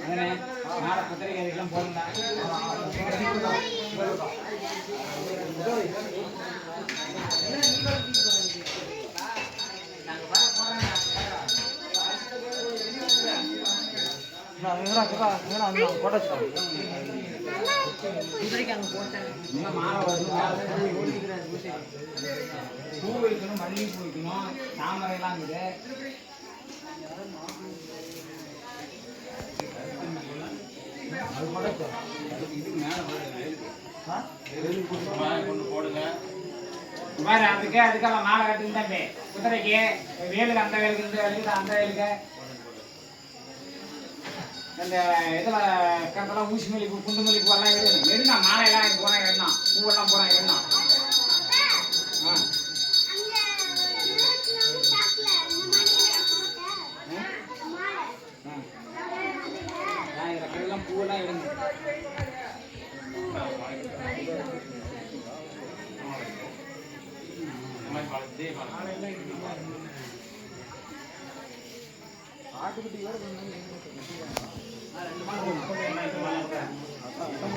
அதனே நாளை பத்திரிகை எல்லாம் போடுங்க. பூ வைக்கணும், மல்லிகை பூ வைக்கணும், தாமரை எல்லாம் இருக்குது. அதுக்கு அதுக்கெல்லாம் மாலை கட்டுங்க தம்பி. குதிரைக்கு வேலுக்கு அந்த வேலுக்கு இந்த வேலுக்கு அந்த வேலுக்கு அந்த இதில் கரெக்டெல்லாம் ஊசி மல்லி பூ குண்டு மல்லி பூ எல்லாம் எடுனா மாலையெல்லாம் போனால் எடுனா பூவெல்லாம் போனால் எடுனா. ஆ எல்லாம் பூவெல்லாம் எடுங்க. ஆட்டுக்குட்டி வேறு 2 மாதம்